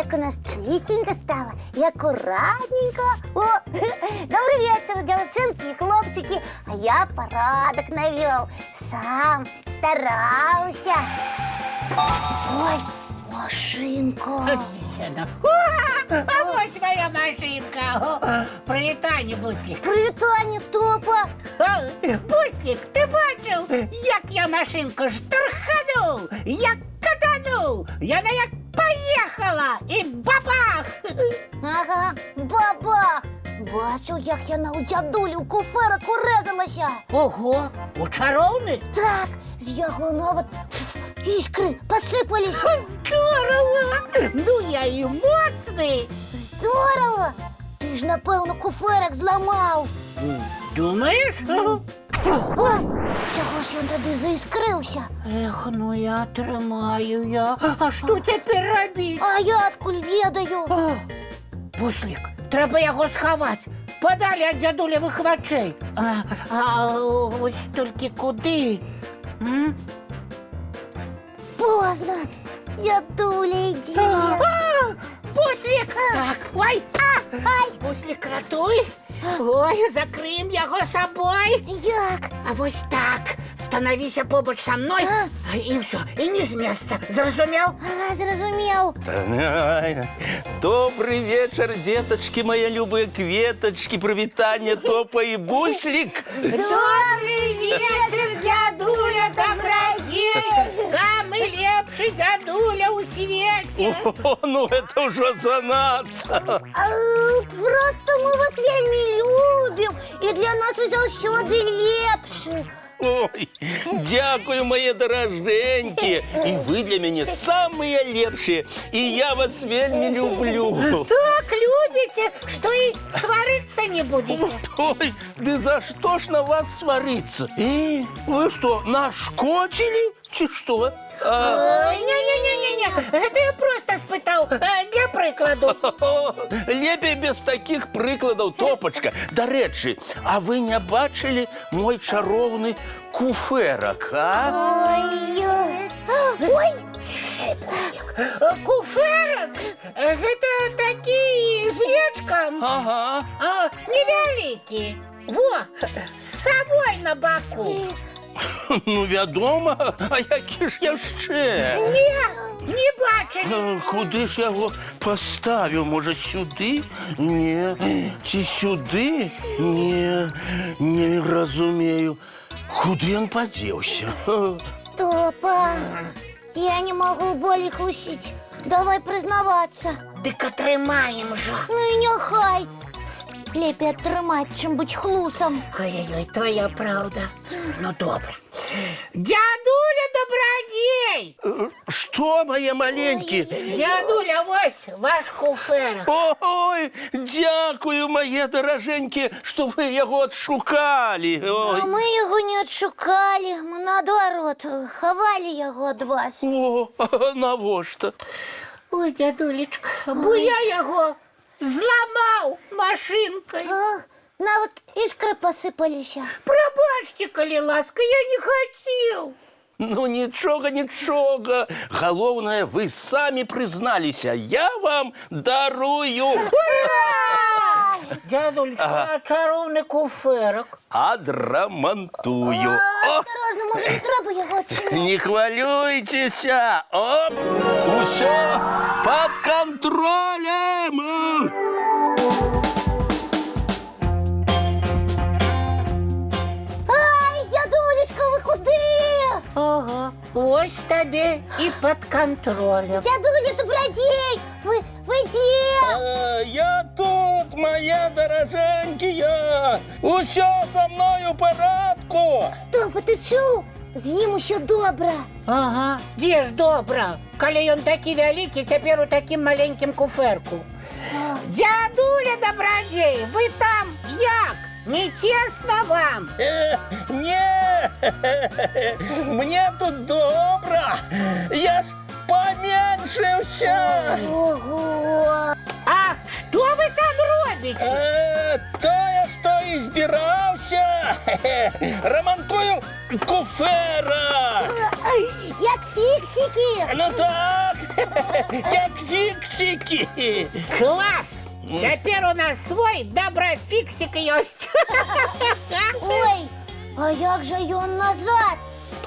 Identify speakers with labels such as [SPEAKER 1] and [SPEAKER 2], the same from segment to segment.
[SPEAKER 1] як у нас чистенько стало и аккуратненько. О, добрый вечер, девчонки и хлопчики. А я порядок навел. Сам старался. Ой, машинка.
[SPEAKER 2] А ось моя машинка. Привітання, Буслік.
[SPEAKER 1] Привітання, Топа.
[SPEAKER 2] Буслік, ти бачив, як я машинку штурханув, як катанув, вона як поїхала і бабах.
[SPEAKER 1] Ага, бабах. Бачив, як я на дядулі у куферок урезалася.
[SPEAKER 2] Ого, у чаровник?
[SPEAKER 1] Так, з його навіть іскри посипалися.
[SPEAKER 2] Здорово! Ну я і моцний.
[SPEAKER 1] Здорово! Ти ж, напевно, куферок зламав.
[SPEAKER 2] Думаєш?
[SPEAKER 1] О, чого ж він тоді заіскрився?
[SPEAKER 2] Ех, ну я тримаю я. А що тепер робити?
[SPEAKER 1] А я откуль ведаю?
[SPEAKER 2] Буслік, треба його сховати. Подалі від дядулевих очей. А ось тільки куди? М?
[SPEAKER 1] Поздно. Дядуля, йди.
[SPEAKER 2] Буслік! Так, ой, ай! Буслік, рятуй! Ой, закриємо його собою.
[SPEAKER 1] Як?
[SPEAKER 2] А ось так. Становися побач со мною. І все, і не з місця. Зрозумів?
[SPEAKER 1] Ага, зрозумів.
[SPEAKER 3] Добрый вечер, деточки, мои любые кветочки, привитание, Топа и Буслик.
[SPEAKER 2] Добрий вечір, дядуля Добродей! Самый лепший дядуля у світі!
[SPEAKER 3] О, ну это уже занадто.
[SPEAKER 1] Просто ми вас вельми любимо. І для нас ви завжди лепші.
[SPEAKER 3] Ой, дякую, мои дороженьки. И вы для меня самые лепшие. И я вас вельми люблю.
[SPEAKER 2] Так любите, что и свариться не будете.
[SPEAKER 3] Ой, да за что ж на вас свариться? Вы что, нашкодили? Чи что?
[SPEAKER 2] Не-не-не-не, это я просто спитав для прикладу.
[SPEAKER 3] Лепей без таких прикладів, Топочка. До речі, а ви не бачили мой чаровний куферок, а?
[SPEAKER 1] Ой,
[SPEAKER 2] Куферок? Это такие с вечком?
[SPEAKER 3] Ага.
[SPEAKER 2] Невеликие. Во, с собой на боку.
[SPEAKER 3] Ну, відомо, а які ж я ще?
[SPEAKER 2] Не бачили.
[SPEAKER 3] Куди ж я його поставив? Може, сюди? Ні. Чи сюди? Ні. Не розумію. Куди він подівся?
[SPEAKER 1] Топа, я не могу более хлусить. Давай признаваться.
[SPEAKER 2] Дика тримаємо же.
[SPEAKER 1] Ну і нехай. Лепі тримати, чим бути хлусом.
[SPEAKER 2] Ой-ой-ой, твоя правда. Ну, добре. Дядуля Добродей!
[SPEAKER 3] Що, моє маленькі?
[SPEAKER 2] Дядуля, ось ваш куферок.
[SPEAKER 3] Ой, дякую, моє дороженькі, що ви його відшукали. Ой.
[SPEAKER 1] А ми його не відшукали. Ми, наоборот, ховали його від вас.
[SPEAKER 3] О, навошта?
[SPEAKER 2] Ой, дядулечка, бо я його зламав машинкою.
[SPEAKER 1] Навіть іскри посипалися.
[SPEAKER 2] Пробачте, коли ласка, я не хотів.
[SPEAKER 3] Ну, нічого, нічого. Головне, ви самі призналися. Я вам дарую.
[SPEAKER 2] Дядулечка, а чаровний куферок?
[SPEAKER 3] Адрамантую.
[SPEAKER 1] Осторожно, може, не треба його відчинити.
[SPEAKER 3] Не хвилюйтеся. Оп, усе під контролем.
[SPEAKER 1] Ай, дядулечка, ви куди?
[SPEAKER 2] Ага, ось тобі і під контролем.
[SPEAKER 1] Дядуля Добродей, ви де?
[SPEAKER 3] Я тут, моя дороженькія. Усе со мною в порядку.
[SPEAKER 1] Топа, ти чув? З ним ще добре.
[SPEAKER 2] Ага, де ж добре, коли він такий великий, тепер у таким маленьким куферку. Дядуля Добродей, ви там як? Не тесно вам?
[SPEAKER 3] Не, мне тут добро. Я ж поменшився.
[SPEAKER 1] Ого.
[SPEAKER 2] А що ви там робите?
[SPEAKER 3] То я що і збирався. Ремонтую куфера.
[SPEAKER 1] Як фіксики.
[SPEAKER 3] Ну так. Як фіксики.
[SPEAKER 2] Клас! Тепер у нас свой доброфіксик ёсць.
[SPEAKER 1] Ой, а як же ён назад?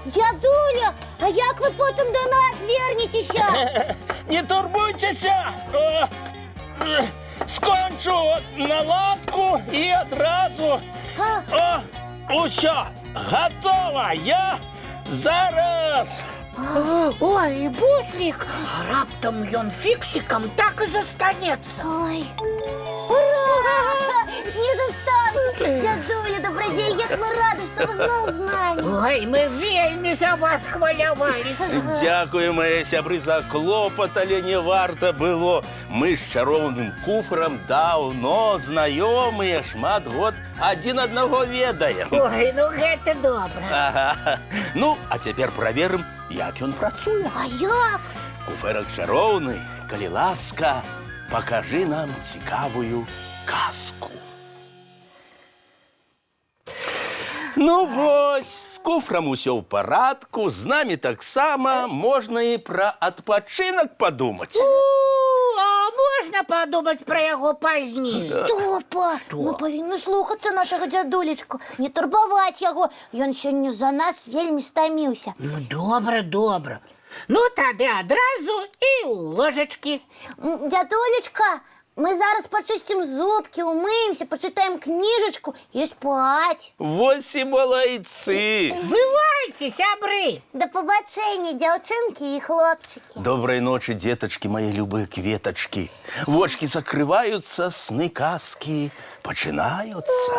[SPEAKER 1] Дядуля, а як ви потім до нас вернетеся?
[SPEAKER 3] Не турбуйтеся. Скончу наладку і одразу. Усё, готово. Я зараз.
[SPEAKER 2] Ой, буслик, а раптом ён фіксиком так і застанецца.
[SPEAKER 1] Ой, ура! Не застався! Дядуля, добродей, як ми раді, що ви знов з нами.
[SPEAKER 2] Ой, мы вельмі за вас хвалявалися.
[SPEAKER 3] Дякую, мае сябры, за клопат, але не варта было. Мы з чароўным куфрам даўно знаёмыя, шмат год адзін аднаго ведаем.
[SPEAKER 2] Ой, ну гэта добра.
[SPEAKER 3] Ага. Ну, а цяпер праверым, як ён працуе.
[SPEAKER 1] А як?
[SPEAKER 3] Куфэрак чароўны, калі ласка, пакажы нам цікавую казку. Ну вось, з куфрам усё ў парадку, з намі таксама можна і пра адпачынак падумаць.
[SPEAKER 2] А можна падумаць пра яго пазней?
[SPEAKER 1] Топа! Мы павінны слухацца нашага дзядулечку, не турбаваць яго. Ён сёння за нас вельмі стаміўся.
[SPEAKER 2] Ну, добра, добра. Ну, тады адразу і ў ложачкі.
[SPEAKER 1] Дядулечка, мы зараз пачысцім зубкі, умыемся, пачытаем кніжачку і спаць.
[SPEAKER 3] Вось і малайцы!
[SPEAKER 2] Бывайце, сябры!
[SPEAKER 1] Да пабачэння, дзяўчынкі і хлопчыкі.
[SPEAKER 3] Добрай ночы, дзетачкі, мае любыя кветачкі. Вочкі закрываюцца, сны казкі пачынаюцца.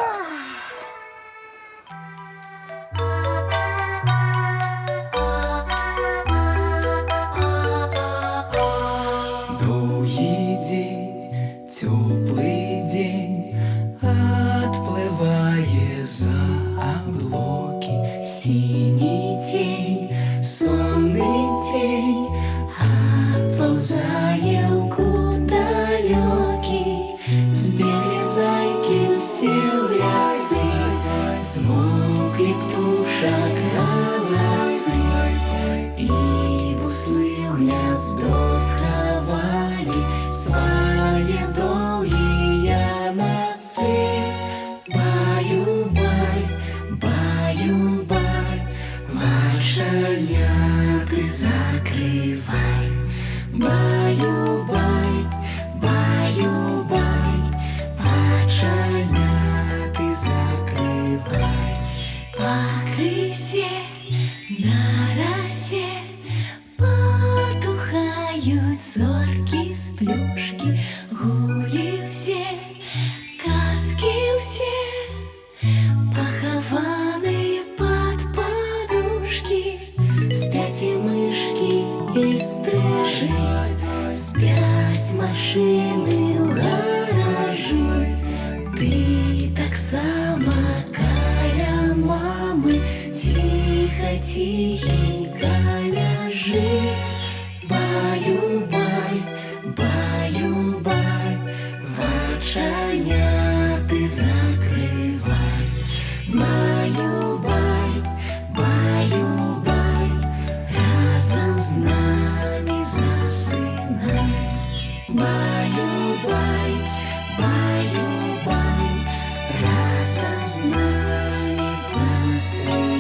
[SPEAKER 4] Теплый день отплывая за облаки, синий тень, сонный тень отползая куда далекий. Сбегли зайки все в лесы, смолкли птушек голосы, и буслы в гнездо сховали свои долгие носы. Баю-бай, баю-бай, вошаняты закрывай. Баю-бай, баю-бай, вошаняты закрывай. По крысе на росе потухают зорки с плюшки, гули все, казки все, похованные под подушки. Спят и мышки, и стрижи, спят машины в гаражи. Ты так само каля мамы, тихо-тихенько ляжи. Баю-бай, баю-бай, вочаняты закрывай. Баю-бай, баю-бай, разом с нами засынай. Баю-бай, баю-бай, разом с нами засынай.